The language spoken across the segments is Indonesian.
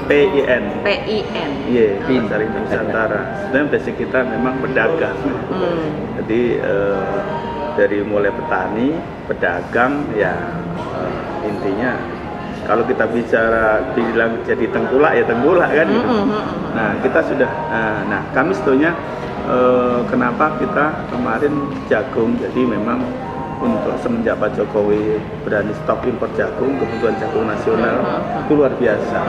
PIN. PIN. Iya, Pasar Induk Nusantara. Sebenarnya basic kita memang pedagang. Jadi dari mulai petani, pedagang, ya intinya kalau kita bicara bilang jadi tengkulak ya tengkulak kan. Gitu. Nah kita sudah, nah kami sebetulnya kenapa kita kemarin jagung, jadi memang untuk semenjak Pak Jokowi berani stop impor jagung, kebutuhan jagung nasional itu luar biasa.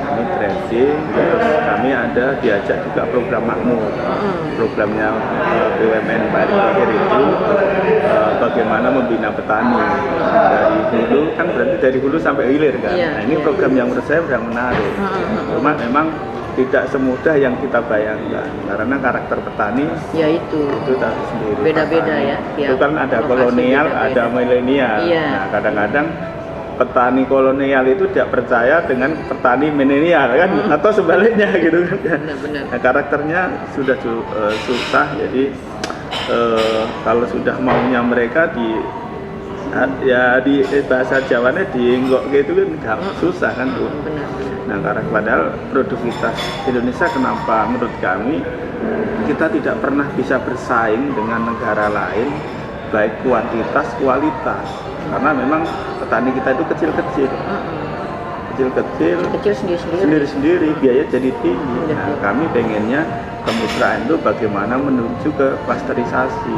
Kami tracing, terus kami ada diajak juga program makmur, programnya BUMN Pak Erick Thohir itu bagaimana membina petani dari hulu, kan berarti dari hulu sampai hilir kan. Nah ini program yang menurut saya sedang menarik, cuma memang tidak semudah yang kita bayangkan karena karakter petani ya itu tadi sendiri. Beda-beda ya. Itu kan ada kolonial, ada milenial. Nah kadang-kadang petani kolonial itu tidak percaya dengan petani milenial kan, atau sebaliknya gitu kan. Benar. Nah, karakternya sudah susah, jadi kalau sudah maunya mereka di bahasa Jawanya dienggok gitu kan susah kan tuh. Nah karena padahal produktivitas Indonesia kenapa menurut kami kita tidak pernah bisa bersaing dengan negara lain baik kuantitas kualitas, karena memang petani kita itu kecil-kecil sendiri, biaya jadi tinggi. Nah kami pengennya kemitraan itu bagaimana menuju ke klasterisasi.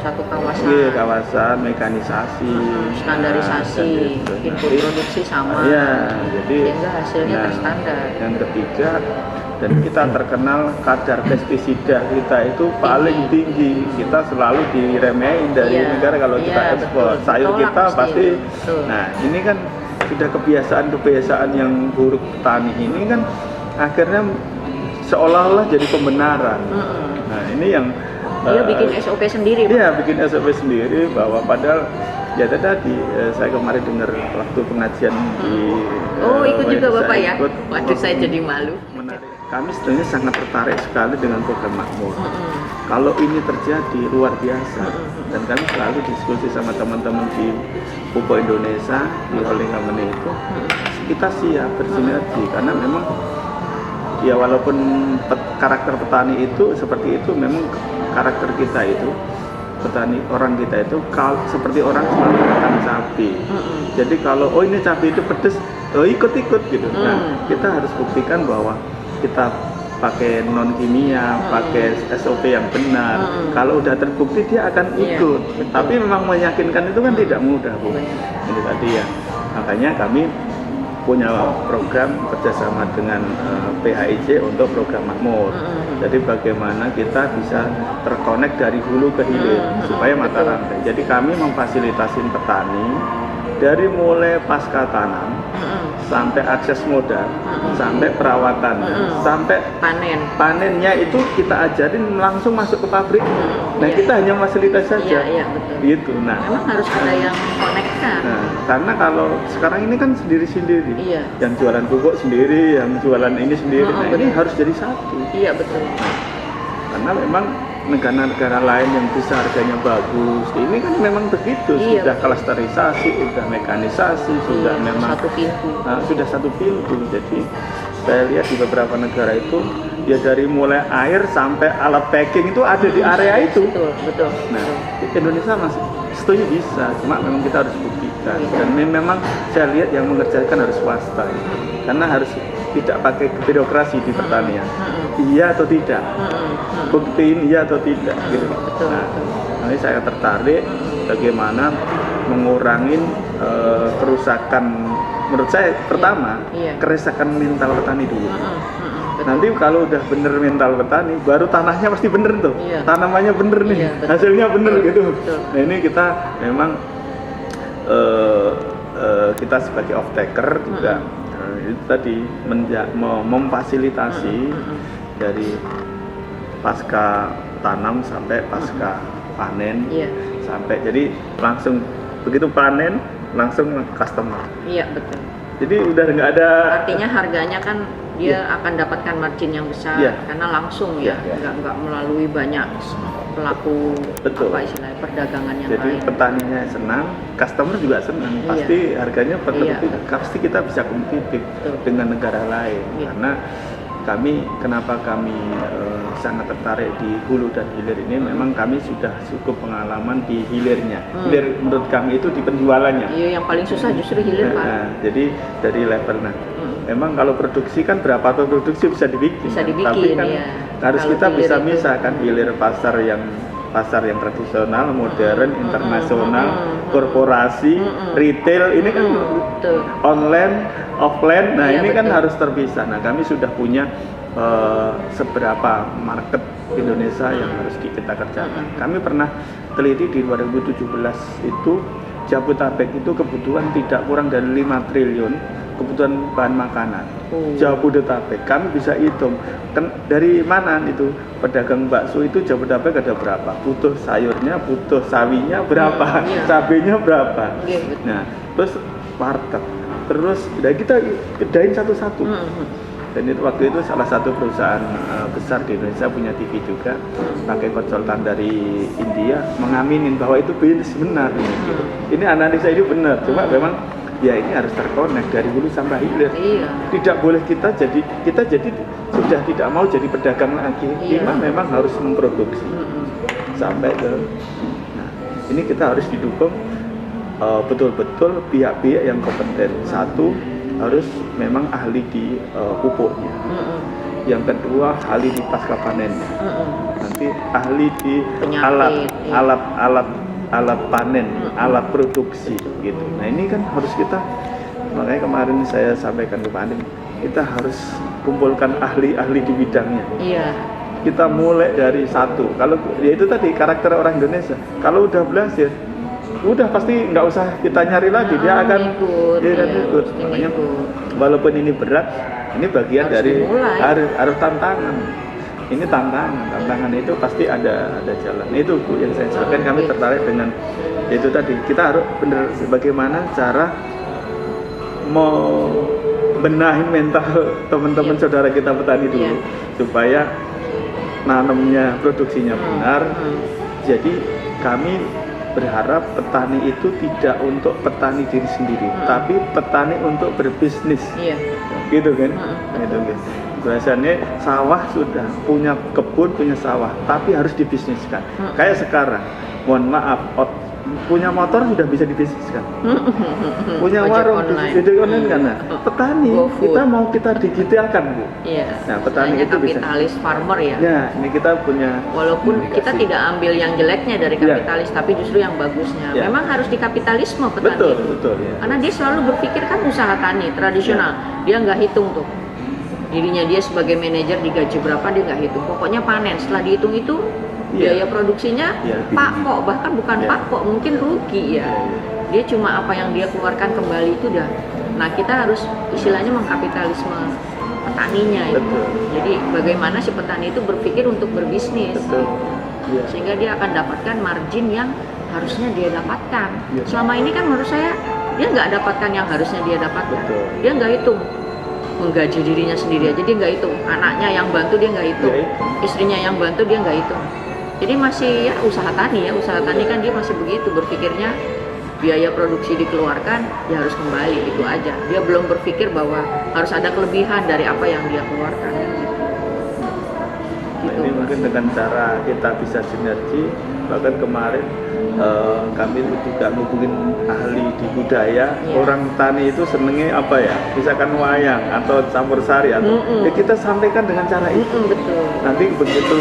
Satu kawasan. Iya, kawasan mekanisasi, standarisasi, input produksi sama. Iya, jadi sehingga hasilnya terstandar. Yang ketiga, dan kita terkenal kadar pestisida kita itu paling tinggi. Kita selalu diremehin dari negara kalau kita ekspor. Sayur kita pasti. Nah, ini kan sudah kebiasaan yang buruk petani ini kan akhirnya seolah-olah jadi pembenaran. Nah, ini yang dia bikin SOP sendiri. Iya, bikin SOP sendiri bahwa padahal ya tadi saya kemarin dengar waktu pengajian di ikut juga Bapak ya? Waduh, saya jadi malu. Menarik. Kami sebenarnya sangat tertarik sekali dengan program makmur. Kalau ini terjadi luar biasa, dan kami selalu diskusi sama teman-teman di Pupuk Indonesia, di holding company itu, kita siap bersinergi karena memang ya walaupun karakter petani itu seperti itu, memang karakter kita itu petani orang kita itu seperti orang selalu makan cabai. Jadi kalau ini cabai itu pedes, ikut-ikut gitu. Nah kita harus buktikan bahwa kita pakai non kimia, pakai SOP yang benar. Kalau udah terbukti dia akan ikut. Tapi memang meyakinkan itu kan tidak mudah, Bu. Ini tadi ya. Makanya kami punya program kerjasama dengan PHIJ untuk program makmur. Jadi bagaimana kita bisa terkonek dari hulu ke hilir supaya mata rantai. Jadi kami memfasilitasi petani dari mulai pasca tanam sampai akses modal, sampai perawatan, sampai panennya itu kita ajarin langsung masuk ke pabrik. Nah kita hanya fasilitas saja. Iya, betul. Gitu. Nah, memang harus ada yang konekkan. Nah, karena kalau sekarang ini kan sendiri-sendiri. Iya. Yang jualan pupuk sendiri, yang jualan ini sendiri. Nah, ini harus jadi satu. Iya, betul. Nah, karena memang negara-negara lain yang bisa harganya bagus, ini kan memang begitu, sudah klasterisasi, sudah mekanisasi, sudah memang satu pintu. Sudah satu pintu. Jadi saya lihat di beberapa negara itu ya dari mulai air sampai alat packing itu ada di area itu. Betul. Nah, Indonesia masih setuju bisa, cuma memang kita harus buktikan. Dan memang saya lihat yang mengerjakan harus swasta, karena harus tidak pakai birokrasi di pertanian. Iya atau tidak? Buktiin iya atau tidak? Gitu. Nah, ini saya tertarik bagaimana mengurangi kerusakan. Menurut saya pertama kerusakan mental petani dulu. Nanti kalau udah bener mental petani, baru tanahnya pasti bener tuh. Tanamannya bener nih, hasilnya bener gitu. Nah ini kita memang kita sebagai off taker juga itu tadi memfasilitasi dari pasca tanam sampai pasca panen, sampai jadi langsung begitu panen langsung customer. Iya betul. Jadi udah nggak ada. Artinya harganya kan dia akan dapatkan margin yang besar karena langsung nggak melalui banyak pelaku Betul. apa istilahnya perdagangan yang Jadi lain. petaninya senang, customer juga senang. Pasti harganya pasti kita bisa kompetitif dengan negara lain. Karena kenapa kami sangat tertarik di hulu dan hilir ini, memang kami sudah cukup pengalaman di hilirnya. Hilir menurut kami itu di penjualannya. Iya, yang paling susah justru hilir, Pak. Jadi dari level memang kalau produksi kan berapa ton produksi bisa dibikin. Tapi kan harus kita bisa misahkan hilir pasar yang tradisional, modern, internasional, korporasi, retail, ini kan online, offline. Nah, ini kan harus terpisah. Nah, kami sudah punya seberapa market Indonesia yang harus kita kerjakan. Kami pernah teliti di 2017 itu Jabodetabek itu kebutuhan tidak kurang dari 5 triliun kebutuhan bahan makanan. Jabodetabek kami bisa hitung dari mana itu pedagang bakso itu Jabodetabek ada berapa, butuh sayurnya, butuh sawinya berapa, cabenya berapa. Nah, terus warteg, terus kita bedain satu-satu. Dan itu waktu itu salah satu perusahaan besar di Indonesia punya TV juga, pakai konsultan dari India mengaminin bahwa itu bisnis benar. Ini analisa ini benar, cuma memang ya ini harus terkonek dari hulu sampai hilir. Tidak boleh kita jadi sudah tidak mau jadi pedagang lagi. Kita memang harus memproduksi sampai ke. Nah, ini kita harus didukung betul-betul pihak-pihak yang kompeten. Satu, harus memang ahli di pupuknya. Yang kedua, ahli di pasca panennya. Nanti ahli di alat panen, alat produksi gitu. Nah, ini kan harus kita, makanya kemarin saya sampaikan ke Pak Andin, kita harus kumpulkan ahli-ahli di bidangnya. Kita mulai dari satu. Kalau ya itu tadi karakter orang Indonesia. Kalau udah belajar, udah pasti nggak usah kita nyari lagi, dia akan ikut. Makanya walaupun ini berat, ini bagian harus dari harus tantangan. Ini tantangan itu pasti ada jalan. Nah, itu Bu yang saya sampaikan, kami tertarik dengan itu tadi. Kita harus benar bagaimana cara mau benahin mental teman-teman saudara kita petani dulu supaya nanamnya produksinya benar. Jadi kami berharap petani itu tidak untuk petani diri sendiri, tapi petani untuk berbisnis. Gitu kan? Gitu kan. Biasanya sawah sudah punya kebun, punya sawah, tapi harus dibisniskan. Kayak sekarang, mohon maaf, punya motor sudah bisa dibisniskan. Punya warung di online kan. Nah, petani kita mau kita digitalkan, Bu. Nah, petani itu kapitalis farmer ya. Ya, ini kita punya. Walaupun kita tidak ambil yang jeleknya dari kapitalis, tapi justru yang bagusnya. Memang harus dikapitalisme petani. Betul. Karena dia selalu berpikir kan usaha tani tradisional. Dia nggak hitung tuh dirinya dia sebagai manajer digaji berapa, dia nggak hitung. Pokoknya panen. Setelah dihitung itu biaya produksinya pakok, bahkan bukan pakok, mungkin rugi ya. Dia cuma apa yang dia keluarkan kembali itu udah. Nah, kita harus istilahnya mengkapitalisme petaninya itu. Jadi bagaimana si petani itu berpikir untuk berbisnis, sehingga dia akan dapatkan margin yang harusnya dia dapatkan. Selama ini kan menurut saya dia nggak dapatkan yang harusnya dia dapatkan. Dia nggak hitung menggaji dirinya sendiri aja, dia nggak hitung. Anaknya yang bantu dia nggak hitung, istrinya yang bantu dia nggak hitung. Jadi masih ya usaha tani kan dia masih begitu berpikirnya, biaya produksi dikeluarkan ya harus kembali, itu aja. Dia belum berpikir bahwa harus ada kelebihan dari apa yang dia keluarkan. Gitu. Ini mungkin dengan cara kita bisa sinergi. Bahkan kemarin kami juga ngubungin ahli di budaya. Orang tani itu senengnya apa ya, misalkan wayang atau campur sari atau ya kita sampaikan dengan cara itu. Nanti begitu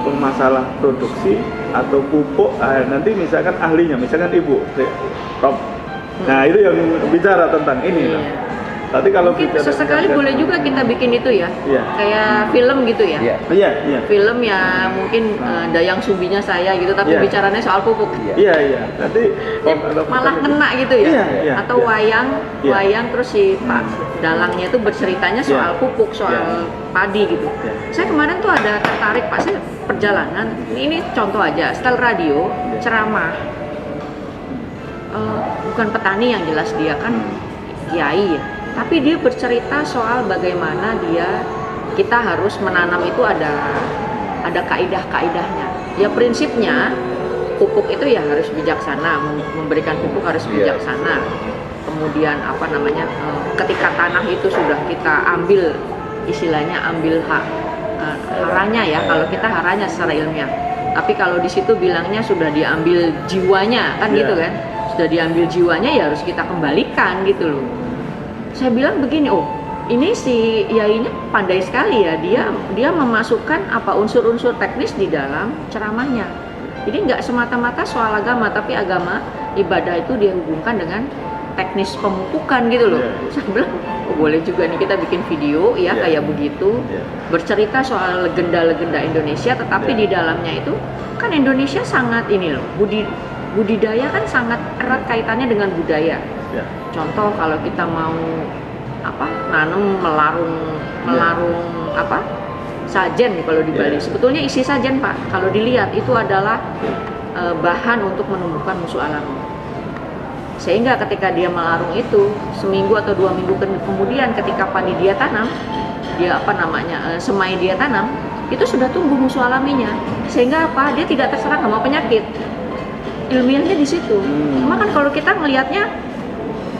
masalah produksi atau pupuk, nanti misalkan ahlinya, misalkan Ibu Rob. Nah, itu yang bicara tentang ini. Tapi kalau mungkin sesekali boleh juga kita bikin itu ya, kayak film gitu ya. Film ya mungkin dayang sumbinya saya gitu, tapi bicaranya soal pupuk. Nanti malah kena gitu ya. Atau wayang terus si Pak dalangnya itu berceritanya soal pupuk, soal padi gitu. Saya kemarin tuh ada tertarik, Pak, saya perjalanan. Ini contoh aja, setel radio, ceramah. Bukan petani yang jelas, dia kan kiai ya. Tapi dia bercerita soal bagaimana kita harus menanam itu ada kaidah-kaidahnya. Ya prinsipnya pupuk itu ya harus bijaksana, memberikan pupuk harus bijaksana. Kemudian ketika tanah itu sudah kita ambil, istilahnya ambil haranya ya, kalau kita haranya secara ilmiah. Tapi kalau di situ bilangnya sudah diambil jiwanya kan gitu kan, sudah diambil jiwanya ya harus kita kembalikan gitu loh. Saya bilang begini, oh ini si Yainya pandai sekali ya, dia memasukkan unsur-unsur teknis di dalam ceramahnya. Jadi nggak semata-mata soal agama, tapi agama ibadah itu dihubungkan dengan teknis pemupukan gitu loh. Saya bilang, oh boleh juga nih kita bikin video ya kayak begitu, bercerita soal legenda-legenda Indonesia, tetapi di dalamnya itu kan Indonesia sangat ini loh, budidaya kan sangat erat kaitannya dengan budaya. Contoh kalau kita mau nanam melarung sajen kalau di Bali, sebetulnya isi sajen Pak, kalau dilihat itu adalah bahan untuk menumbuhkan musuh alami. Sehingga ketika dia melarung itu seminggu atau 2 minggu kemudian ketika padi dia tanam, semai dia tanam, itu sudah tumbuh musuh alaminya. Sehingga dia tidak terserang sama penyakit. Ilmiahnya di situ. Cuma kan kalau kita ngelihatnya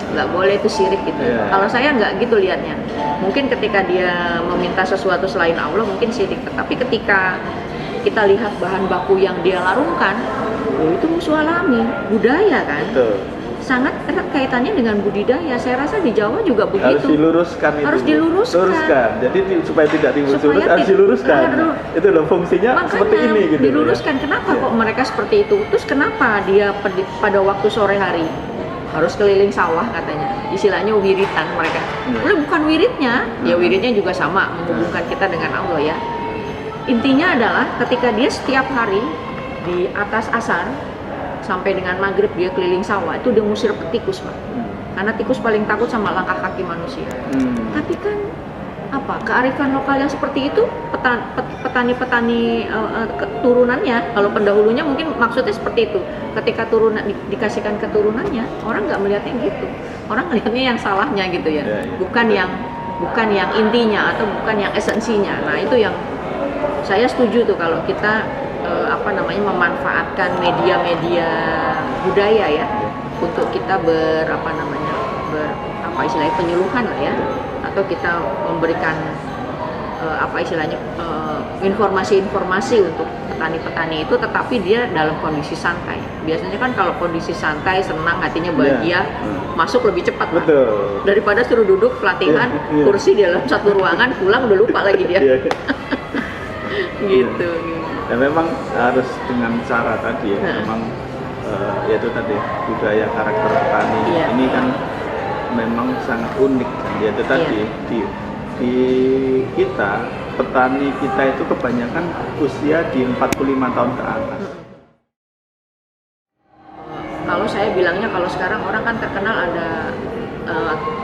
nggak boleh itu syirik gitu. Kalau saya nggak gitu lihatnya. Mungkin ketika dia meminta sesuatu selain Allah mungkin syirik. Tapi ketika kita lihat bahan baku yang dia larungkan, itu musuh alami, budaya kan. Betul. Sangat erat kaitannya dengan budidaya. Saya rasa di Jawa juga begitu. Harus diluruskan itu. Harus diluruskan. Jadi supaya tidak timbul surut harus diluruskan. Itu loh fungsinya. Makanya, seperti ini gitu. Diluruskan. Kenapa kok mereka seperti itu? Terus kenapa dia pada waktu sore hari harus keliling sawah katanya? Istilahnya wiritan mereka. Bukan wiridnya. Ya wiridnya juga sama menghubungkan kita dengan Allah ya. Intinya adalah ketika dia setiap hari di atas asar sampai dengan maghrib dia keliling sawah, itu dia ngusir tikus Pak. Karena tikus paling takut sama langkah kaki manusia. Tapi kan kearifan lokal yang seperti itu petani-petani turunannya, kalau pendahulunya mungkin maksudnya seperti itu. Ketika dikasihkan keturunannya, orang nggak melihatnya gitu. Orang melihatnya yang salahnya gitu ya. Bukan yang intinya atau bukan yang esensinya. Nah, itu yang saya setuju tuh kalau kita memanfaatkan media-media budaya ya untuk kita istilahnya penyuluhan lah ya, atau kita memberikan informasi-informasi untuk petani-petani itu, tetapi dia dalam kondisi santai. Biasanya kan kalau kondisi santai, senang, hatinya bahagia, masuk lebih cepat Pak. Daripada suruh duduk pelatihan kursi di dalam satu ruangan, pulang udah lupa lagi dia. Gitu. Dan memang harus dengan cara tadi ya, memang yaitu tadi budaya karakter petani ini kan memang sangat unik kan, yaitu tadi di kita petani kita itu kebanyakan usia di 45 tahun ke atas. Kalau saya bilangnya, kalau sekarang orang kan terkenal ada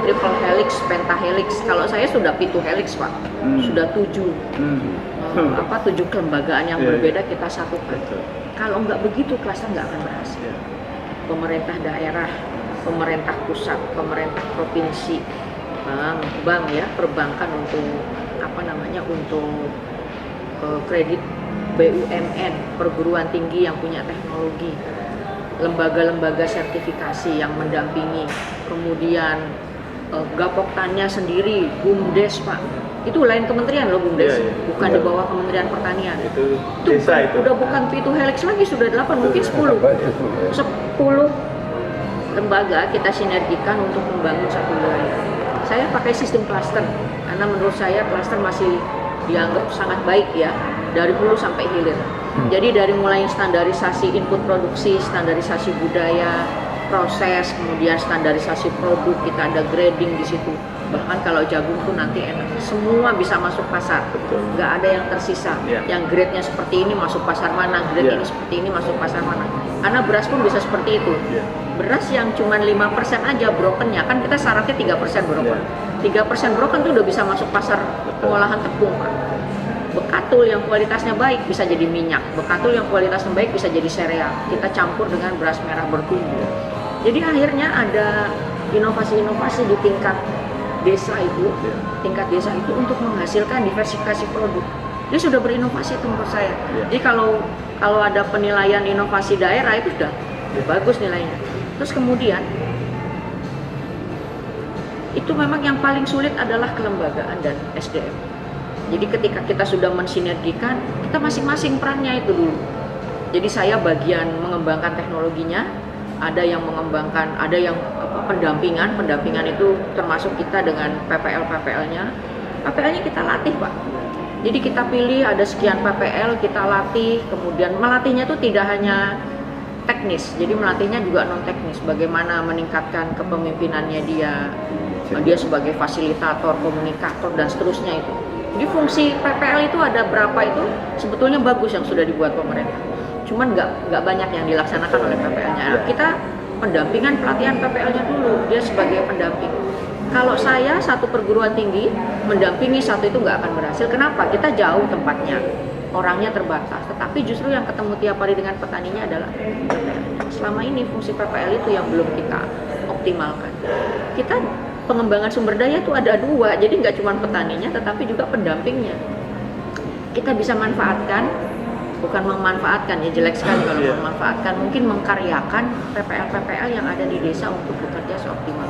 triple helix, pentahelix. Kalau saya sudah 7 helix Pak, sudah 7 kelembagaan yang berbeda kita satukan. Kalau nggak begitu cluster nggak akan berhasil. Pemerintah daerah, pemerintah pusat, pemerintah provinsi, bank ya, perbankan untuk untuk kredit BUMN, perguruan tinggi yang punya teknologi, lembaga-lembaga sertifikasi yang mendampingi, kemudian Gapoktannya sendiri, BUMDes Pak, itu lain kementerian loh BUMDes, bukan di bawah Kementerian Pertanian. Itu desa itu. Udah bukan P2 helix lagi, sudah 8, mungkin 10 lembaga kita sinergikan untuk membangun satu wilayah. Saya pakai sistem cluster karena menurut saya cluster masih dianggap sangat baik ya, dari hulu sampai hilir. Jadi dari mulai standarisasi input produksi, standarisasi budaya, proses, kemudian standarisasi produk, kita ada grading di situ. Bahkan kalau jagung tuh nanti enak, semua bisa masuk pasar, nggak ada yang tersisa. Yang grade-nya seperti ini masuk pasar mana, grade ini seperti ini masuk pasar mana. Karena beras pun bisa seperti itu. Beras yang cuma 5% aja brokennya, kan kita syaratnya 3% broken. 3% broken tuh udah bisa masuk pasar pengolahan tepung Pak. Bekatul yang kualitasnya baik bisa jadi minyak, bekatul yang kualitasnya baik bisa jadi sereal. Kita campur dengan beras merah bertumbuh. Jadi akhirnya ada inovasi-inovasi di tingkat desa itu, tingkat desa itu untuk menghasilkan diversifikasi produk. Dia sudah berinovasi itu menurut saya. Jadi kalau ada penilaian inovasi daerah itu sudah bagus nilainya. Terus kemudian itu memang yang paling sulit adalah kelembagaan dan SDM. Jadi ketika kita sudah mensinergikan, kita masing-masing perannya itu dulu. Jadi saya bagian mengembangkan teknologinya, ada yang mengembangkan, ada yang pendampingan itu termasuk kita dengan PPL-nya. PPL-nya kita latih, Pak. Jadi kita pilih ada sekian PPL, kita latih, kemudian melatihnya itu tidak hanya teknis, jadi melatihnya juga non teknis, bagaimana meningkatkan kepemimpinannya dia sebagai fasilitator, komunikator dan seterusnya itu. Jadi fungsi PPL itu ada berapa itu sebetulnya bagus yang sudah dibuat pemerintah. Cuman nggak banyak yang dilaksanakan oleh PPL-nya. Kita pendampingan pelatihan PPL-nya dulu, dia sebagai pendamping. Kalau saya satu perguruan tinggi mendampingi satu itu nggak akan berhasil. Kenapa? Kita jauh tempatnya, orangnya terbatas. Tetapi justru yang ketemu tiap hari dengan petaninya adalah PPL. Selama ini fungsi PPL itu yang belum kita optimalkan. Kita pengembangan sumber daya itu ada dua, jadi nggak cuma petaninya, tetapi juga pendampingnya. Kita bisa manfaatkan, bukan memanfaatkan ya, jelek sekali kalau memanfaatkan, mungkin mengkaryakan PPL-PPL yang ada di desa untuk bekerja seoptimal.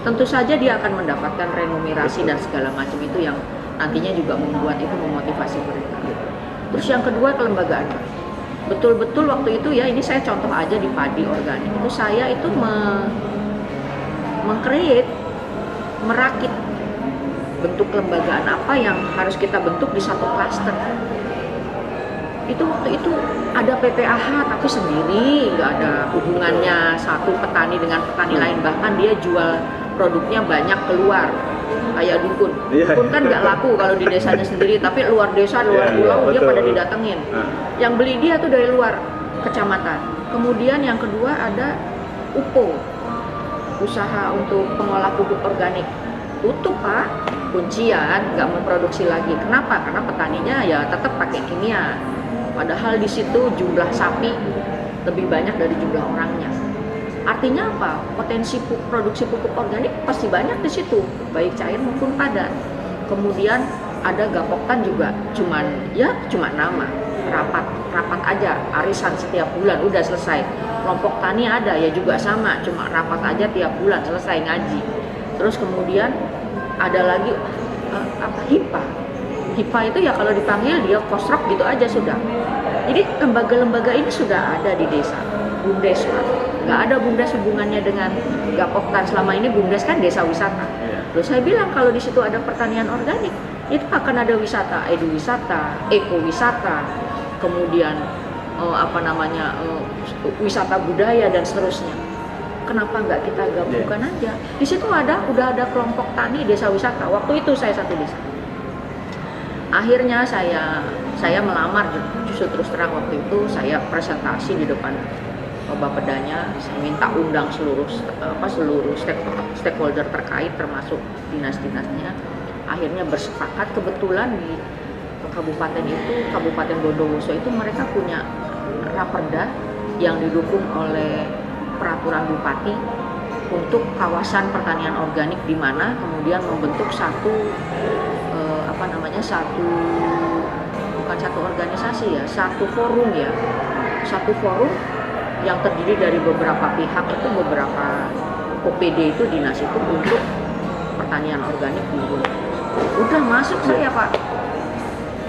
Tentu saja dia akan mendapatkan remunerasi dan segala macam itu yang nantinya juga membuat itu memotivasi mereka. Terus yang kedua kelembagaan. Betul-betul waktu itu ya, ini saya contoh aja di padi organik itu saya itu merakit bentuk kelembagaan apa yang harus kita bentuk di satu klaster. Itu waktu itu ada PPAH tapi sendiri, nggak ada hubungannya satu petani dengan petani lain, bahkan dia jual produknya banyak keluar kayak dukun. Dukun kan nggak laku kalau di desanya sendiri, tapi luar desa, luar pulau dia pada didatengin. Yang beli dia tuh dari luar kecamatan. Kemudian yang kedua ada UPO, usaha untuk pengolah pupuk organik, tutup Pak, kuncian, nggak memproduksi lagi. Kenapa? Karena petaninya ya tetap pakai kimia. Padahal di situ jumlah sapi lebih banyak dari jumlah orangnya. Artinya apa? Potensi produksi pupuk organik pasti banyak di situ, baik cair maupun padat. Kemudian ada Gapoktan juga, cuma nama, rapat aja, arisan setiap bulan udah selesai. Kelompok tani ada ya juga sama, cuma rapat aja tiap bulan selesai ngaji. Terus kemudian ada lagi HIPA itu ya kalau dipanggil dia kosrok gitu aja sudah. Jadi lembaga-lembaga ini sudah ada di desa. BUMDes Pak, nggak ada BUMDes hubungannya dengan Gapoktan. Selama ini BUMDes kan desa wisata. Terus saya bilang kalau di situ ada pertanian organik, itu akan ada wisata, eduwisata, ekowisata, kemudian wisata budaya dan seterusnya. Kenapa nggak kita gabungkan aja? Di situ udah ada kelompok tani desa wisata. Waktu itu saya satu desa. Akhirnya saya melamar, justru terus terang waktu itu saya presentasi di depan Bapedanya, saya minta undang seluruh stakeholder terkait termasuk dinas-dinasnya. Akhirnya bersepakat, kebetulan di kabupaten itu, Kabupaten Bondowoso itu mereka punya raperda yang didukung oleh peraturan bupati untuk kawasan pertanian organik, di mana kemudian membentuk satu forum yang terdiri dari beberapa pihak, itu beberapa OPD itu dinas itu untuk pertanian organik di udah masuk saya Pak.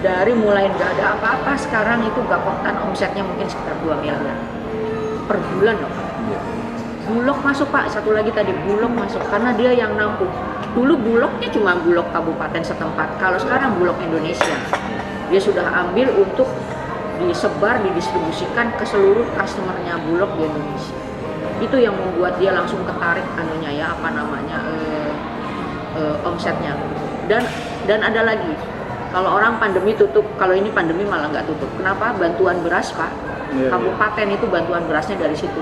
Dari mulai nggak ada apa-apa, sekarang itu Gapoktan omsetnya mungkin sekitar 2 miliar per bulan loh Pak. Bulog masuk Pak, satu lagi tadi Bulog masuk karena dia yang nampung. Dulu Bulognya cuma Bulog kabupaten setempat, kalau sekarang Bulog Indonesia. Dia sudah ambil untuk disebar, didistribusikan ke seluruh customernya Bulog di Indonesia. Itu yang membuat dia langsung ketarik omsetnya. Dan ada lagi, kalau orang pandemi tutup, kalau ini pandemi malah nggak tutup. Kenapa? Bantuan beras Pak. Kabupaten itu bantuan berasnya dari situ.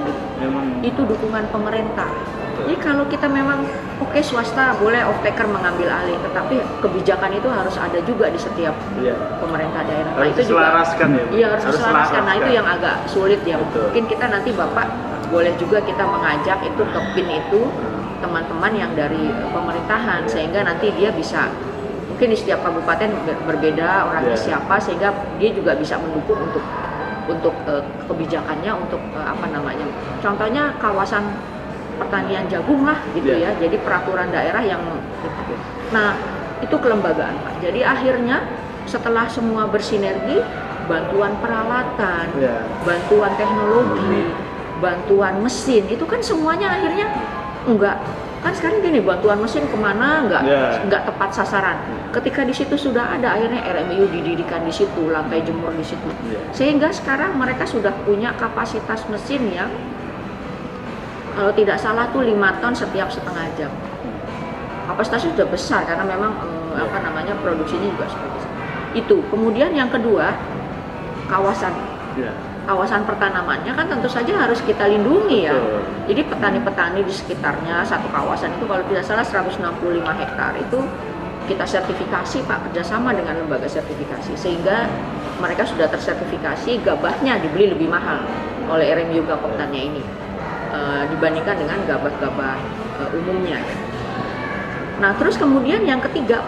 Itu dukungan pemerintah. Jadi kalau kita memang swasta boleh off-taker mengambil alih, tetapi kebijakan itu harus ada juga di setiap pemerintah daerah. Harus itu diselaraskan ya. Iya, harus diselaraskan. Nah itu yang agak sulit ya. Betul. Mungkin kita nanti Bapak boleh juga kita mengajak itu ke PIN itu teman-teman yang dari pemerintahan, sehingga nanti dia bisa mungkin di setiap kabupaten berbeda orangnya siapa, sehingga dia juga bisa mendukung untuk kebijakannya, untuk apa namanya, contohnya kawasan pertanian jagung lah gitu ya, jadi peraturan daerah yang gitu. Nah itu kelembagaan Pak, jadi akhirnya setelah semua bersinergi, bantuan peralatan, bantuan teknologi, bantuan mesin, itu kan semuanya akhirnya enggak, kan sekarang gini, bantuan mesin kemana enggak tepat sasaran. Ketika di situ sudah ada, akhirnya RMIU didirikan di situ, lantai jemur di situ, sehingga sekarang mereka sudah punya kapasitas mesin yang kalau tidak salah tuh 5 ton setiap setengah jam. Kapasitasnya sudah besar karena memang apa namanya, produksinya juga seperti itu. Kemudian yang kedua, kawasan pertanamannya kan tentu saja harus kita lindungi ya. Jadi petani-petani di sekitarnya satu kawasan itu kalau tidak salah 165 hektar itu kita sertifikasi Pak, kerjasama dengan lembaga sertifikasi, sehingga mereka sudah tersertifikasi, gabahnya dibeli lebih mahal oleh RMIU Gapoktannya ini dibandingkan dengan gabah-gabah umumnya. Nah terus kemudian yang ketiga,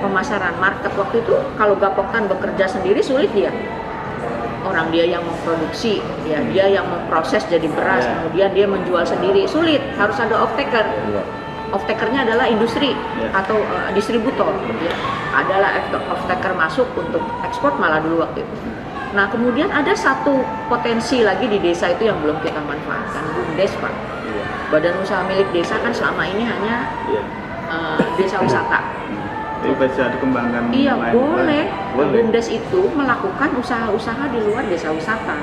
pemasaran market. Waktu itu kalau Gapoktan bekerja sendiri sulit dia. Orang dia yang memproduksi, ya, dia yang memproses jadi beras, kemudian dia menjual sendiri, sulit, harus ada off-taker. Off-takernya adalah industri atau distributor, ya. Adalah off-taker masuk untuk ekspor malah dulu waktu itu. Nah kemudian ada satu potensi lagi di desa itu yang belum kita manfaatkan, BUMDes Pak. Badan usaha milik desa kan selama ini hanya desa wisata. Bisa dikembangkan. Iya, boleh. BUMDes itu melakukan usaha-usaha di luar desa wisata.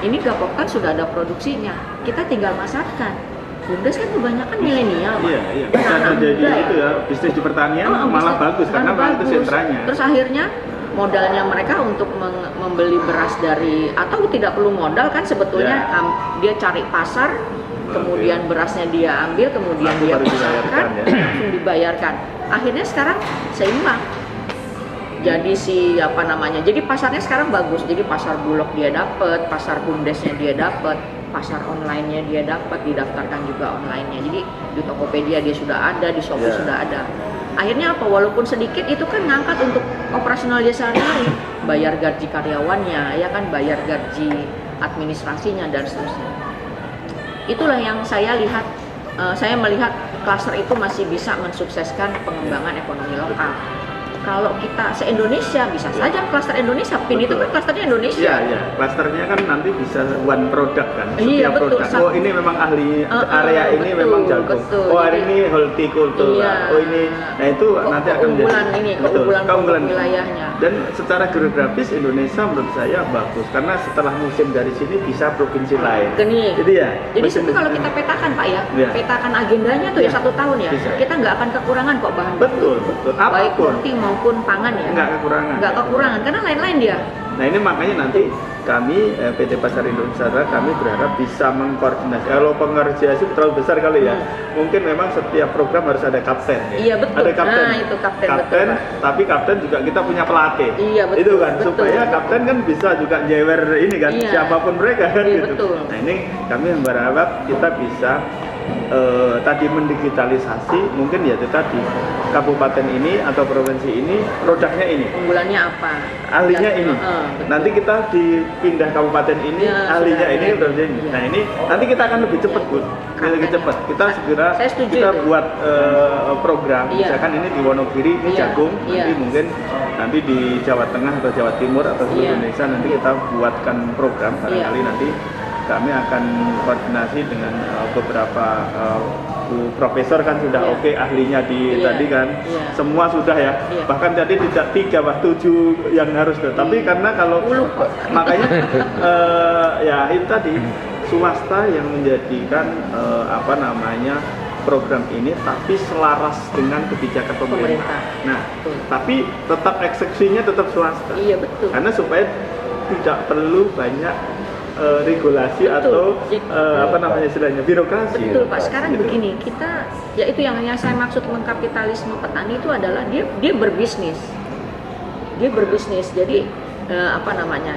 Ini Gapoktan sudah ada produksinya, kita tinggal masarkan. BUMDes kan kebanyakan milenial. Iya. Bisa jadi itu ya, bisnis di pertanian malah bagus karena itu sentranya. Terus akhirnya modalnya mereka untuk membeli beras dari, atau tidak perlu modal kan sebetulnya, dia cari pasar, kemudian berasnya dia ambil, kemudian dia pasarkan, langsung dibayarkan. Akhirnya sekarang seimbang. Jadi jadi pasarnya sekarang bagus. Jadi pasar Bulog dia dapat, pasar BUMDesnya dia dapat, pasar online-nya dia dapat, didaftarkan juga online-nya. Jadi di Tokopedia dia sudah ada, di Shopee sudah ada. Akhirnya apa? Walaupun sedikit itu kan ngangkat untuk operasional dia sehari-hari, bayar gaji karyawannya, ya kan, bayar gaji administrasinya dan seterusnya. Itulah yang saya lihat. Saya melihat klaster itu masih bisa mensukseskan pengembangan ekonomi lokal. Kalau kita se-Indonesia bisa saja klaster Indonesia, PIN itu kan klasternya Indonesia. Iya. Klasternya kan nanti bisa one product kan. Iya, betul. Produk. Oh ini memang ahli area ini betul, memang jago. Betul. Oh hari ini horticultura. Iya. Oh ini, nah itu nanti akan menjadi keunggulan wilayahnya. Dan secara geografis Indonesia menurut saya bagus karena setelah musim dari sini bisa provinsi lain. Jadi kalau kita petakan Pak ya, petakan agendanya tuh ya 1 tahun ya, kita nggak akan kekurangan kok bahan baku. Betul. Baik horti maupun pangan ya. Nggak kekurangan karena lain-lain dia. Nah ini makanya nanti kami PT Pasar Indonesia kami berharap bisa mengkoordinasi. Kalau pengkoordinasi terlalu besar kali ya, mungkin memang setiap program harus ada kapten. Ya? Iya betul. Ada kapten. Nah itu kapten. Betul, tapi kapten juga kita punya pelatih. Iya betul. Itu kan supaya kapten kan bisa juga jewer ini kan siapapun mereka kan gitu. Betul. Nah ini kami berharap kita bisa tadi mendigitalisasi, mungkin ya tadi kabupaten ini atau provinsi ini produknya ini, unggulannya apa, ahlinya ini, nanti kita dipindah kabupaten ini, ahlinya ini, produknya ini. Nah ini nanti kita akan lebih cepat Bu, lebih cepat. Kita segera kita buat program, misalkan ini di Wonogiri ini jagung, nanti mungkin nanti di Jawa Tengah atau Jawa Timur atau seluruh Indonesia nanti kita buatkan program, barangkali nanti kami akan koordinasi dengan beberapa profesor kan sudah oke, ahlinya di tadi kan semua sudah ya, bahkan tadi tidak 3 7 yang harus tapi karena kalau makanya ya itu tadi swasta yang menjadikan program ini tapi selaras dengan kebijakan pemerintah. Nah, tapi tetap eksekusinya tetap swasta. Iya betul. Karena supaya tidak perlu banyak regulasi atau istilahnya birokrasi. Betul Pak. Sekarang begini, kita ya itu yang saya maksud mengkapitalisme petani itu adalah dia berbisnis. Dia berbisnis. Jadi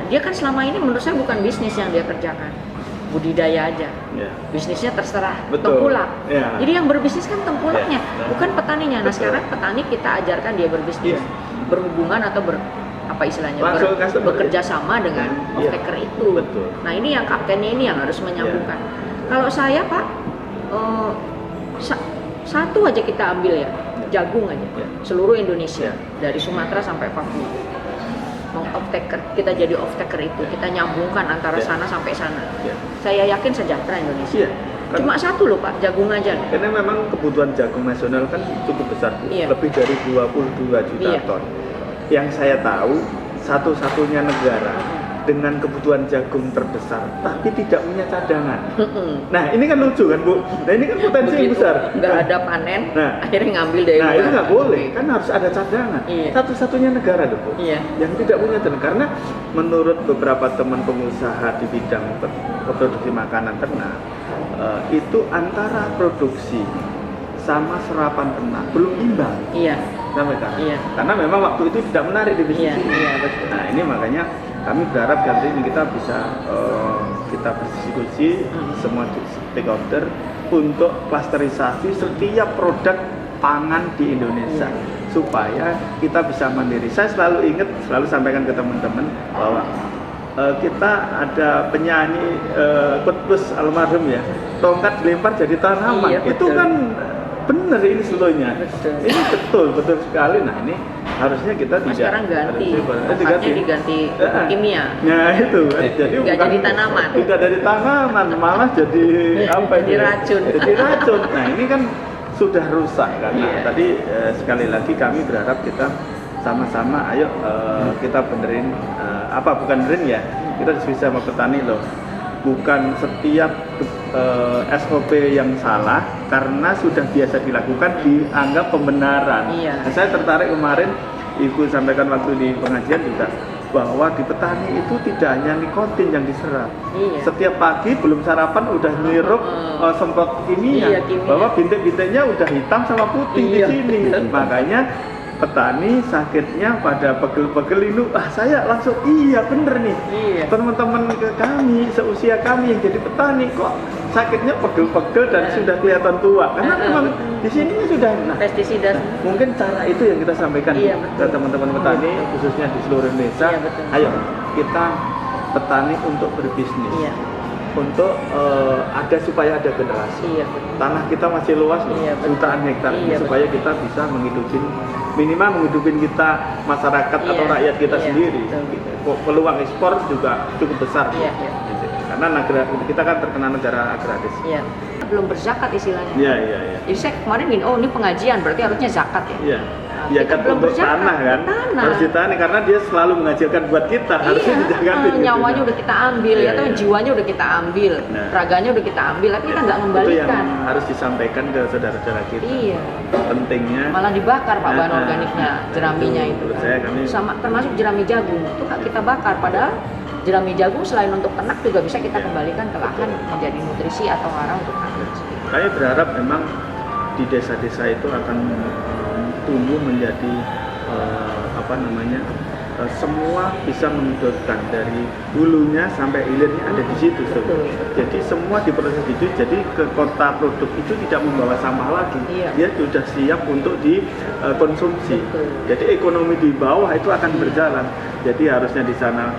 dia kan selama ini menurut saya bukan bisnis yang dia kerjakan. budidaya aja. Ya. Bisnisnya terserah Betul. tengkulak. Ya. Jadi yang berbisnis kan tengkulaknya, Ya. bukan petaninya. Nah, Betul. sekarang petani kita ajarkan dia berbisnis, Ya. berhubungan atau apa istilahnya, Langsung customer, bekerja sama dengan Iya. off-taker itu. Betul. Nah, ini yang kaptennya ini yang harus menyambungkan. Kalau saya Pak, satu aja kita ambil ya, jagung aja, Ya. seluruh Indonesia, Ya. dari Sumatera sampai Papua. Mau off-taker, kita jadi off-taker itu, kita nyambungkan antara Ya. sana sampai sana. Ya. Saya yakin sejahtera Indonesia. Iya. Cuma satu loh Pak, jagung aja. Karena memang kebutuhan jagung nasional kan cukup besar, Bu. Iya. Lebih dari 22 juta Iya. ton. Yang saya tahu satu-satunya negara dengan kebutuhan jagung terbesar tapi tidak punya cadangan. Nah, ini kan lucu kan, Bu? Nah, ini kan potensi yang besar. Nggak ada panen, Nah. akhirnya ngambil dari Nah, luar. itu nggak boleh, kan harus ada cadangan. Iya. Satu-satunya negara loh, Bu, Iya. yang tidak punya cadangan. Karena menurut beberapa teman pengusaha di bidang produksi makanan ternak, itu antara produksi sama serapan ternak belum imbang Iya. sampai kan? Iya. Karena memang waktu itu tidak menarik di bisnis Iya, ini. iya, betul. Nah, ini makanya kami berharap kali ini kita bisa kita berdiskusi semua stakeholder untuk klasterisasi setiap produk pangan di Indonesia supaya kita bisa mandiri. Saya selalu ingat, selalu sampaikan ke teman-teman bahwa kita ada penyanyi Kutbus almarhum ya, tongkat dilempar jadi tanaman. Iya, itu betul. kan benar ini slow-nya. Betul. Ini betul sekali. Nah, ini harusnya kita Mas tidak sekarang ganti, harusnya tongkatnya diganti kimia. Nah, itu jadi Nggak jadi tanaman. Tidak dari tanaman, malah jadi apa Jadi itu? racun. Jadi racun. Nah, ini kan sudah rusak karena Iya. tadi sekali lagi kami berharap kita sama-sama ayo kita benerin bukan benerin ya. Kita diskusi sama petani loh. Bukan setiap SOP yang salah karena sudah biasa dilakukan dianggap pembenaran. Iya. Nah, saya tertarik kemarin Ibu sampaikan waktu di pengajian juga bahwa di petani itu tidak hanya nikotin yang diserap. Iya. Setiap pagi belum sarapan udah ngirup semprot kimia, Iya, kimia. bahwa bintik-bintiknya udah hitam sama putih Iya. di sini. Makanya petani sakitnya pada pegel-pegel ini, saya langsung iya bener nih. Iya. Teman-teman ke kami seusia kami yang jadi petani kok sakitnya pegel-pegel dan sudah kelihatan tua karena memang di sini sudah Pestisida. mungkin cara itu yang kita sampaikan Iya, ke betul. teman-teman petani khususnya di seluruh Indonesia. Iya, betul. Ayo kita petani untuk berbisnis, Iya. untuk supaya ada generasi. Iya, betul. Tanah kita masih luas loh, Iya, betul. jutaan hektar Iya, supaya kita bisa minimal menghidupin kita masyarakat Iya, atau rakyat kita iya, sendiri. betul. Peluang ekspor juga cukup besar. Iya, iya. Gitu. Karena kita kan terkenal negara agraris. Iya. Belum berzakat istilahnya. Iya, iya, iya. Jadi saya kemarin gini, ini pengajian berarti harusnya zakat ya. Iya. Nah, Ya kita kan belum untuk berzakat, tanah kan tanah. harus ditani karena dia selalu mengajarkan buat kita harusnya dijaga Nyawanya udah kita ambil Iya, ya, atau iya. jiwanya udah kita ambil, Nah. raganya udah kita ambil, tapi kita nggak itu yang kembalikan. harus disampaikan ke saudara-saudara kita. Iya. Pentingnya Malah dibakar Pak bahan Nah, organiknya, jeraminya itu. menurut saya kami Sama termasuk jerami jagung itu kita bakar, padahal jerami jagung selain untuk ternak juga bisa kita kembalikan ke lahan menjadi nutrisi atau hara untuk anak. Kami berharap memang di desa-desa itu akan tumbuh menjadi semua bisa menghidupkan dari hulunya sampai hilirnya ada di situ. Betul. Jadi semua diproses itu, jadi ke kota produk itu tidak membawa sampah lagi. Iya. Dia sudah siap untuk dikonsumsi. Betul. Jadi ekonomi di bawah itu akan berjalan. Jadi harusnya di sana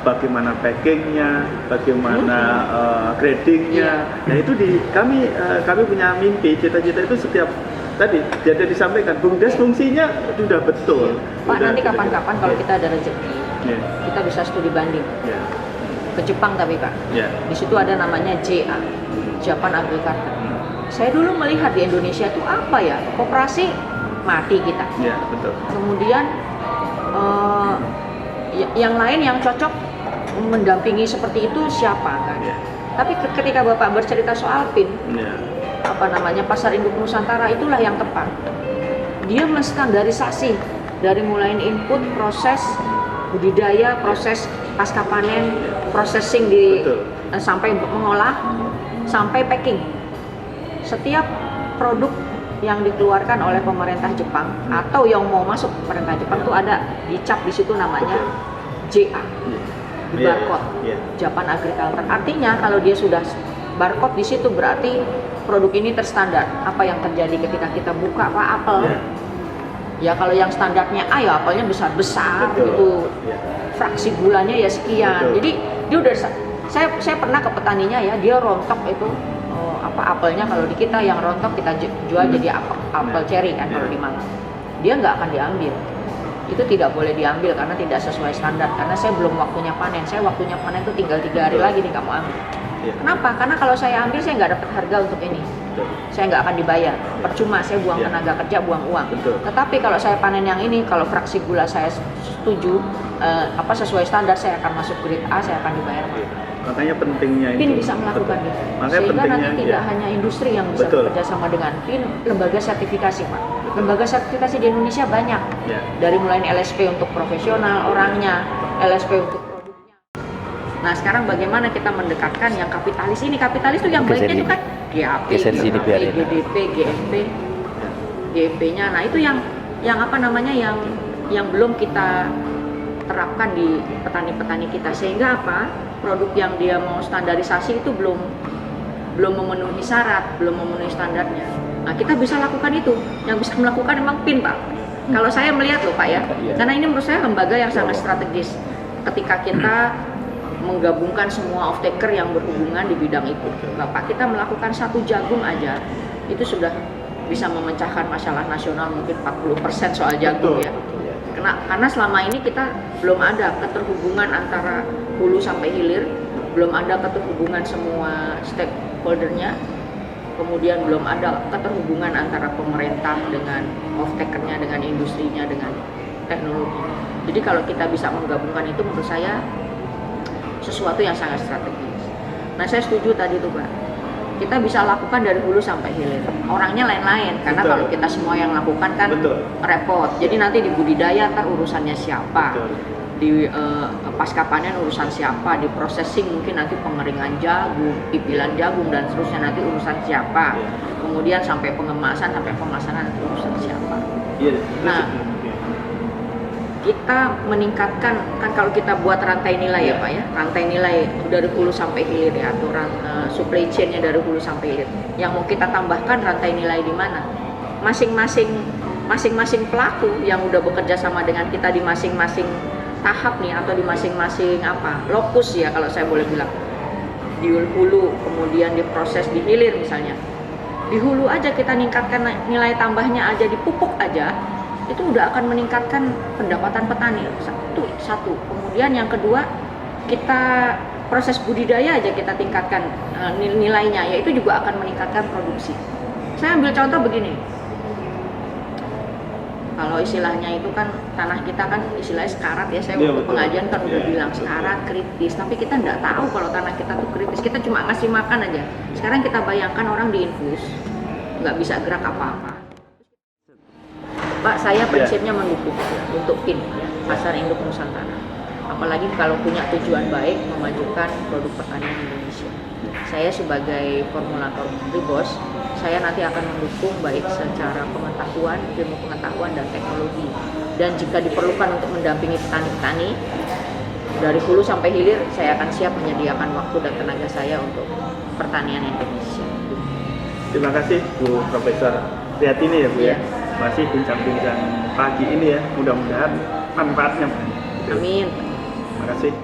bagaimana packingnya, bagaimana gradingnya. Nah itu kami punya mimpi, cita-cita itu setiap tadi jadi disampaikan BUMDes fungsinya sudah betul. Pak, nanti kapan-kapan kalau kita ada rezeki, Iya. kita bisa studi banding Iya. ke Jepang tapi Pak. Iya. Di situ ada namanya JA, Japan Agriculture. Saya dulu melihat di Indonesia itu apa ya, koperasi mati kita. Iya, betul. Kemudian yang lain yang cocok mendampingi seperti itu siapa kan? Iya. Tapi ketika Bapak bercerita soal PIN, Iya. Pasar Induk Nusantara itulah yang tepat. Dia menstandarisasi dari mulai input, proses budidaya, proses pasca panen, processing Betul. sampai mengolah, sampai packing. Setiap produk yang dikeluarkan oleh pemerintah Jepang atau yang mau masuk pemerintah Jepang itu ada dicap di situ namanya JA. Iya. di barcode. Japan Agriculture. Artinya kalau dia sudah barcode di situ berarti produk ini terstandar. Apa yang terjadi ketika kita buka apel? Ya kalau yang standarnya A ya apelnya besar-besar gitu. Fraksi gulanya ya sekian. Jadi dia udah saya pernah ke petaninya ya, dia rontok itu apelnya. Kalau di kita yang rontok kita jual jadi apel cherry kan kalau di Malang. Dia nggak akan diambil. Itu tidak boleh diambil karena tidak sesuai standar. Karena saya belum waktunya panen. Saya waktunya panen itu tinggal 3 hari lagi nih kamu ambil. Kenapa? Karena kalau saya ambil saya nggak dapat harga untuk ini. Saya nggak akan dibayar. Percuma saya buang tenaga kerja, buang uang. Tetapi kalau saya panen yang ini, kalau fraksi gula saya setuju, sesuai standar, saya akan masuk grade A, saya akan dibayar. Makanya pentingnya PIN itu. bisa melakukan itu. Makanya Sehingga nanti pentingnya, tidak hanya industri yang bisa bekerja sama dengan PIN, lembaga sertifikasi Pak. Lembaga sertifikasi di Indonesia banyak. Dari mulai LSP untuk profesional orangnya, LSP untuk produknya. Nah sekarang bagaimana kita mendekatkan yang kapitalis ini? Kapitalis itu yang baiknya itu kan GAP, GDP, GMP, GMP-nya. Nah itu yang belum kita terapkan di petani-petani kita, sehingga produk yang dia mau standarisasi itu belum memenuhi syarat, belum memenuhi standarnya. Nah kita bisa lakukan itu, yang bisa melakukan memang PIN Pak. Kalau saya melihat loh Pak ya, karena ini menurut saya lembaga yang sangat strategis. Ketika kita menggabungkan semua off-taker yang berhubungan di bidang itu, Bapak, kita melakukan 1 jagung aja, itu sudah bisa memecahkan masalah nasional mungkin 40% soal jagung ya. Karena selama ini kita belum ada keterhubungan antara hulu sampai hilir, belum ada keterhubungan semua stakeholdernya, kemudian belum ada keterhubungan antara pemerintah dengan off-takernya, dengan industrinya, dengan teknologi. Jadi kalau kita bisa menggabungkan itu, menurut saya sesuatu yang sangat strategis. Nah saya setuju tadi tuh Pak, kita bisa lakukan dari hulu sampai hilir. Orangnya lain-lain, karena kalau kita semua yang lakukan kan repot. Jadi nanti di budidaya ntar urusannya siapa, di pasca panen urusan siapa, di processing mungkin nanti pengeringan jagung, pipilan jagung dan seterusnya nanti urusan siapa. Kemudian sampai pengemasan, sampai pemasaran nanti urusan siapa. Nah kita meningkatkan, kan kalau kita buat rantai nilai ya Pak ya, rantai nilai dari hulu sampai hilir ya, atau supply chain-nya dari hulu sampai hilir. Yang mau kita tambahkan rantai nilai di mana? Masing-masing pelaku yang udah bekerja sama dengan kita di masing-masing tahap nih, atau di masing-masing lokus ya kalau saya boleh bilang. Di hulu, kemudian diproses di hilir misalnya. Di hulu aja kita meningkatkan nilai tambahnya aja, di pupuk aja, itu udah akan meningkatkan pendapatan petani satu. Kemudian yang kedua, kita proses budidaya aja kita tingkatkan nilainya, yaitu juga akan meningkatkan produksi. Saya ambil contoh begini, kalau istilahnya itu kan tanah kita kan istilahnya sekarat ya, saya waktu pengajian kan udah bilang sekarat, kritis, tapi kita nggak tahu kalau tanah kita tuh kritis, kita cuma ngasih makan aja. Sekarang kita bayangkan orang diinfus, nggak bisa gerak apa-apa. Pak, saya prinsipnya mendukung untuk PIN, Pasar Induk Nusantara. Apalagi kalau punya tujuan baik memajukan produk pertanian Indonesia. Saya sebagai formulator Ribos, saya nanti akan mendukung baik secara pengetahuan, ilmu pengetahuan dan teknologi. Dan jika diperlukan untuk mendampingi petani-petani dari hulu sampai hilir, saya akan siap menyediakan waktu dan tenaga saya untuk pertanian Indonesia. Terima kasih Bu Profesor Riyatini ya Bu ya. Masih bincang-bincang pagi ini ya, mudah-mudahan manfaatnya. Amin. Terima kasih.